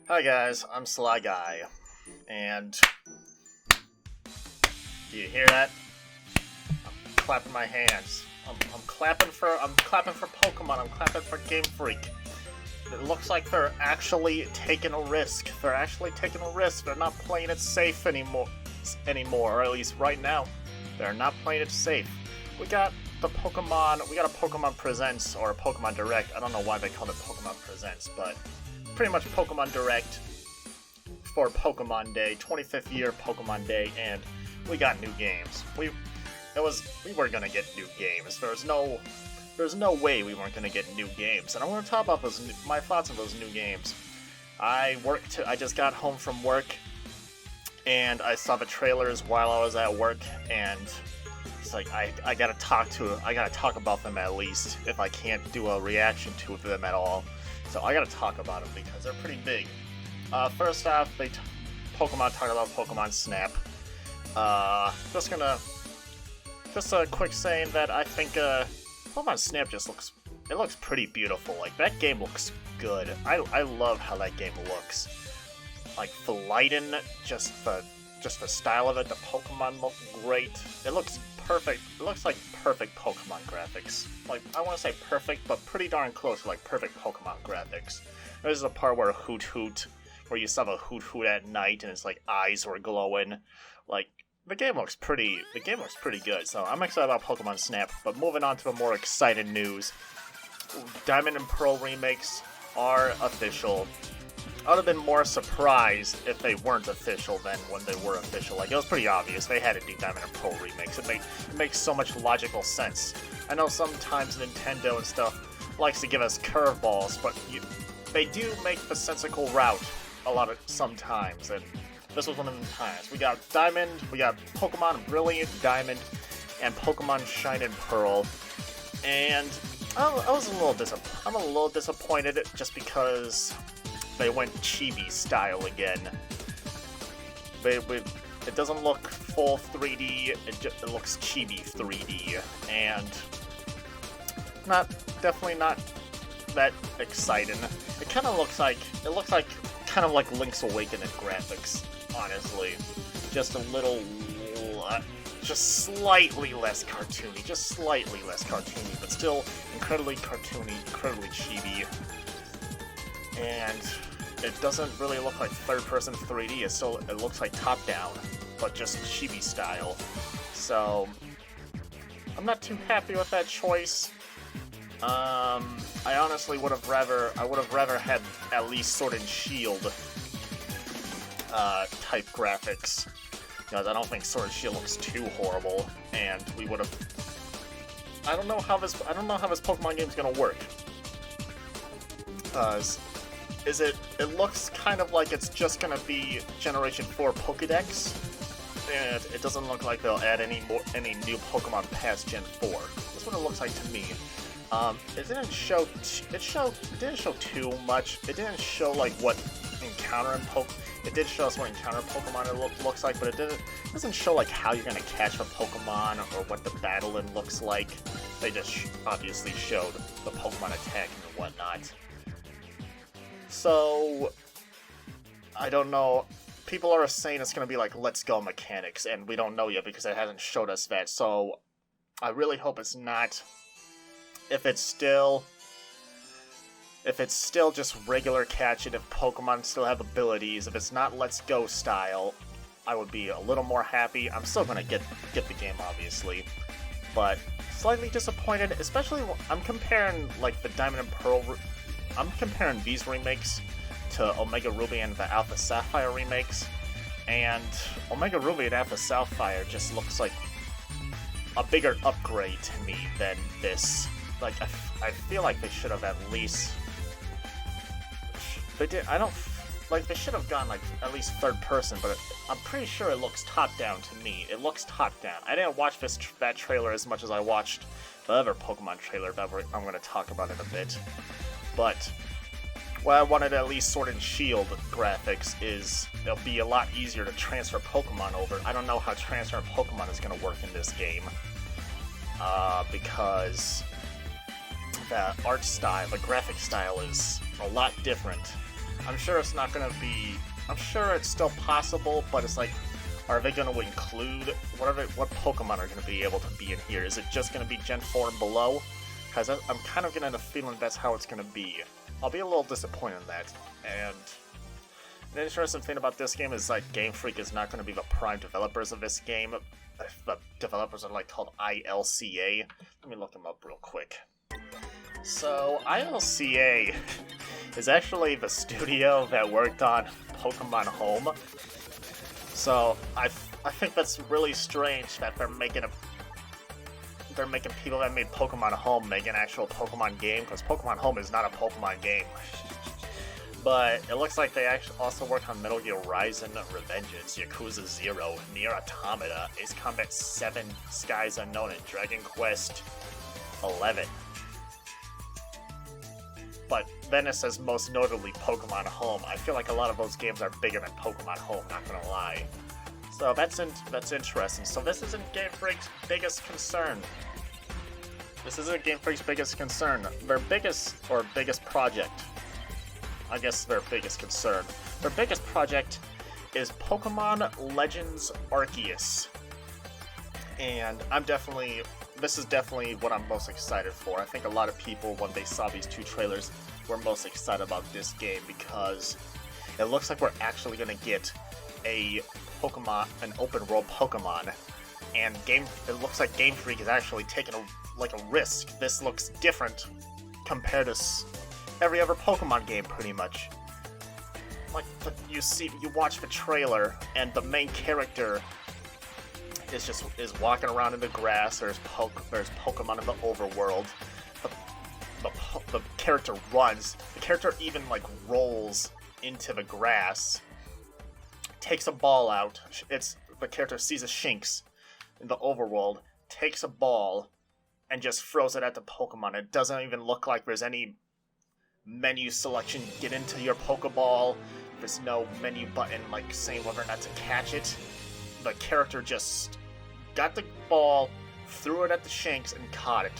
Hi guys, I'm Sly Guy, and do you hear that? I'm clapping my hands. I'm clapping for Pokemon. I'm clapping for Game Freak. It looks like they're actually taking a risk. They're actually taking a risk. They're not playing it safe anymore, or at least right now, they're not playing it safe. We got a Pokemon Presents or a Pokemon Direct. I don't know why they call it Pokemon Presents, but pretty much Pokemon Direct for Pokemon Day, 25th year Pokemon Day, and we got new games. We were gonna get new games. There's no way we weren't gonna get new games, and I want to talk about my thoughts on those new games. I just got home from work, and I saw the trailers while I was at work, and it's like I gotta talk about them at least if I can't do a reaction to them at all. So I gotta talk about them because they're pretty big. First off, Pokemon talked about Pokemon Snap. Just a quick saying that I think Pokemon Snap looks pretty beautiful. Like, that game looks good. I love how that game looks. Like, the lighting, just the style of it, the Pokemon look great. It looks perfect. It looks like perfect Pokemon graphics. Like, I want to say perfect, but pretty darn close to like perfect Pokemon graphics. There's a part where where you saw a Hoot at night and its like eyes were glowing. Like, the game looks pretty good. So I'm excited about Pokemon Snap. But moving on to the more exciting news, Diamond and Pearl remakes are official. I would have been more surprised if they weren't official than when they were official. Like, it was pretty obvious they had to do Diamond and Pearl remakes. It makes so much logical sense. I know sometimes Nintendo and stuff likes to give us curveballs, but they do make the sensical route sometimes, and this was one of the times. We got Diamond, we got Pokemon Brilliant Diamond, and Pokemon Shine and Pearl, and I'm a little disappointed just because they went chibi style again. It doesn't look full 3D. It looks chibi 3D, and definitely not that exciting. It kind of looks like kind of like Link's Awakening graphics, honestly. Just slightly less cartoony, but still incredibly cartoony, incredibly chibi. And it doesn't really look like third-person 3D. It looks like top-down, but just chibi style. So I'm not too happy with that choice. I honestly would have rather had at least Sword and Shield type graphics, because I don't think Sword and Shield looks too horrible, and we would have. I don't know how this Pokemon game's gonna work. It looks kind of like it's just gonna be Generation 4 Pokédex, and it doesn't look like they'll add any new Pokemon past Gen 4. That's what it looks like to me. It didn't show too much. It didn't show like what It did show us what encounter Pokemon it looks like, but it doesn't show like how you're gonna catch a Pokemon or what the battling looks like. They just obviously showed the Pokemon attacking and whatnot. So I don't know. People are saying it's gonna be like Let's Go mechanics, and we don't know yet because it hasn't showed us that. So I really hope it's not. If it's still just regular catching, if Pokemon still have abilities, if it's not Let's Go style, I would be a little more happy. I'm still gonna get the game, obviously, but slightly disappointed. Especially, I'm comparing like the Diamond and Pearl. I'm comparing these remakes to Omega Ruby and the Alpha Sapphire remakes, and Omega Ruby and Alpha Sapphire just looks like a bigger upgrade to me than this. Like, I feel like they should have at least. They should have gone like at least third person, but I'm pretty sure it looks top down to me. It looks top down. I didn't watch that trailer as much as I watched the other Pokemon trailer that I'm going to talk about in a bit. But what I wanted at least Sword and Shield graphics is it'll be a lot easier to transfer Pokemon over. I don't know how transferring Pokemon is going to work in this game, because the art style, the graphic style is a lot different I'm sure it's not gonna be. I'm sure it's still possible, but it's like, are they gonna include what Pokemon are gonna be able to be in here? Is it just gonna be Gen 4 and below? Because I'm kind of getting the feeling that's how it's gonna be. I'll be a little disappointed in that. And the interesting thing about this game is like Game Freak is not gonna be the prime developers of this game. The developers are like called ILCA. Let me look them up real quick. So ILCA is actually the studio that worked on Pokemon Home. So I think that's really strange that they're making people that made Pokemon Home make an actual Pokemon game, because Pokemon Home is not a Pokemon game. But it looks like they actually also work on Metal Gear Rising, Revengeance, Yakuza 0, Nier Automata, Ace Combat 7, Skies Unknown, and Dragon Quest 11. But then it says most notably Pokemon Home. I feel like a lot of those games are bigger than Pokemon Home, not gonna lie. So that's interesting. So this isn't Game Freak's biggest concern. This isn't Game Freak's biggest concern. Their biggest project. I guess their biggest concern. Their biggest project is Pokemon Legends Arceus. And this is definitely what I'm most excited for. I think a lot of people, when they saw these two trailers, were most excited about this game because it looks like we're actually going to get an open world Pokemon. And it looks like Game Freak is actually taking a risk. This looks different compared to every other Pokemon game, pretty much. Like, you watch the trailer, and the main character is walking around in the grass. There's Pokemon in the overworld. The character runs. The character even rolls into the grass. Takes a ball out. The character sees a Shinx in the overworld. Takes a ball and just throws it at the Pokemon. It doesn't even look like there's any menu selection. Get into your Pokeball. There's no menu button saying whether or not to catch it. The character just got the ball, threw it at the Shinx, and caught it.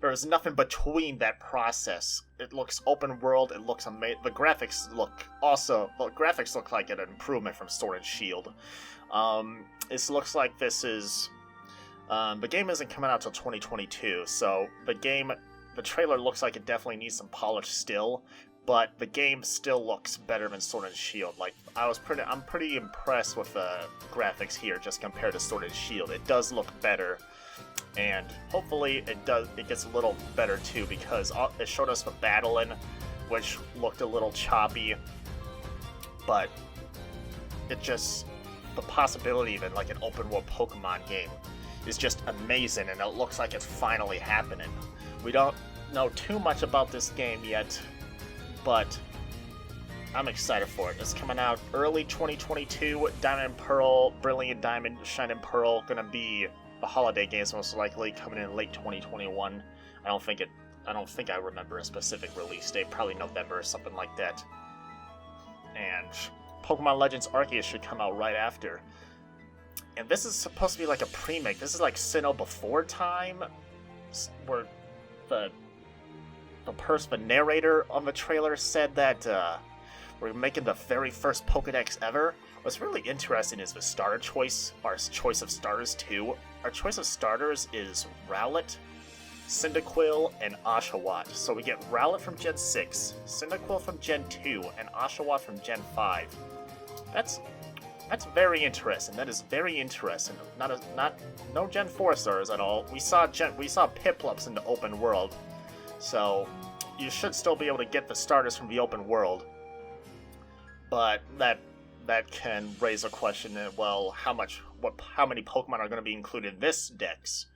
There's nothing between that process. It looks open world. It looks amazing. The graphics look like an improvement from Sword and Shield. It looks like this is. The game isn't coming out till 2022, so the trailer looks like it definitely needs some polish still. But the game still looks better than Sword and Shield. I'm pretty impressed with the graphics here, just compared to Sword and Shield. It does look better, and hopefully it gets a little better too, because it showed us the battling, which looked a little choppy. But the possibility of it, an open world Pokemon game, is just amazing, and it looks like it's finally happening. We don't know too much about this game yet, but I'm excited for it. It's coming out early 2022. Diamond and Pearl, Brilliant Diamond, Shining Pearl, gonna be the holiday games most likely, coming in late 2021. I don't think I remember a specific release date. Probably November or something like that. And Pokemon Legends Arceus should come out right after. And this is supposed to be a pre-make. This is like Sinnoh Before Time, where the narrator on the trailer said that we're making the very first Pokedex ever. What's really interesting is the starter choice, our choice of starters too. Our choice of starters is Rowlet, Cyndaquil, and Oshawott. So we get Rowlet from Gen 6, Cyndaquil from Gen 2, and Oshawott from Gen 5. That's very interesting. That is very interesting. No Gen 4 starters at all. We saw Piplups in the open world, so you should still be able to get the starters from the open world. But that can raise a question. Well, how many Pokemon are going to be included in this dex?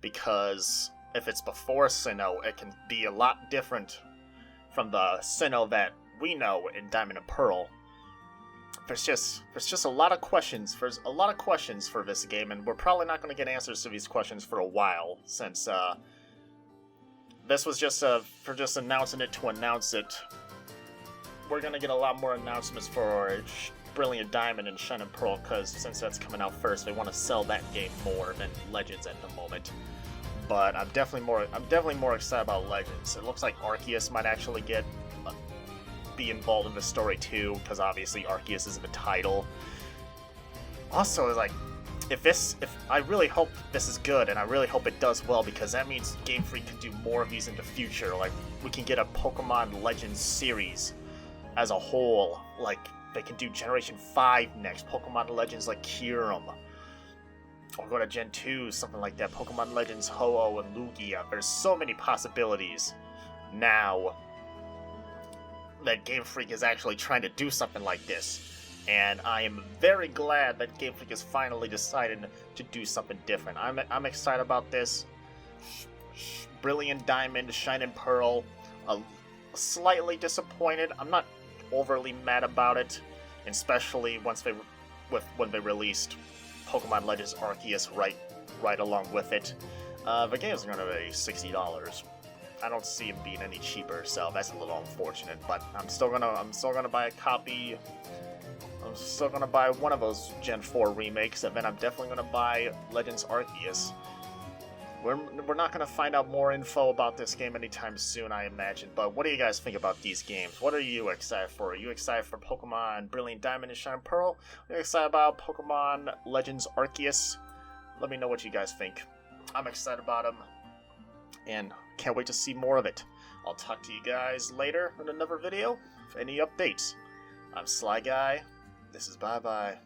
Because if it's before Sinnoh, it can be a lot different from the Sinnoh that we know in Diamond and Pearl. There's just a lot of questions. There's a lot of questions for this game, and we're probably not going to get answers to these questions for a while, since this was just announcing it to announce it. We're going to get a lot more announcements for Brilliant Diamond and Shining Pearl, because since that's coming out first, they want to sell that game more than Legends at the moment. but I'm definitely more excited about Legends. It looks like Arceus might actually be involved in the story too, because obviously Arceus is in the title. Also, like, if I really hope this is good, and I really hope it does well, because that means Game Freak can do more of these in the future. Like, we can get a Pokemon Legends series as a whole. Like, they can do Generation 5 next, Pokemon Legends like Kyurem. Or go to Gen 2, something like that, Pokemon Legends Ho-Oh and Lugia. There's so many possibilities now that Game Freak is actually trying to do something like this. And I am very glad that Game Freak has finally decided to do something different. I'm excited about this. Brilliant Diamond, Shining Pearl. Slightly disappointed. I'm not overly mad about it, especially when they released Pokemon Legends Arceus right along with it. The game's gonna be $60. I don't see it being any cheaper, so that's a little unfortunate. But I'm still gonna buy a copy. I'm still gonna buy one of those Gen 4 remakes, and then I'm definitely gonna buy Legends Arceus. We're not gonna find out more info about this game anytime soon, I imagine. But what do you guys think about these games? What are you excited for? Are you excited for Pokemon Brilliant Diamond and Shining Pearl? Are you excited about Pokemon Legends Arceus? Let me know what you guys think. I'm excited about them, and can't wait to see more of it. I'll talk to you guys later in another video. Any updates? I'm Sly Guy. This is bye-bye.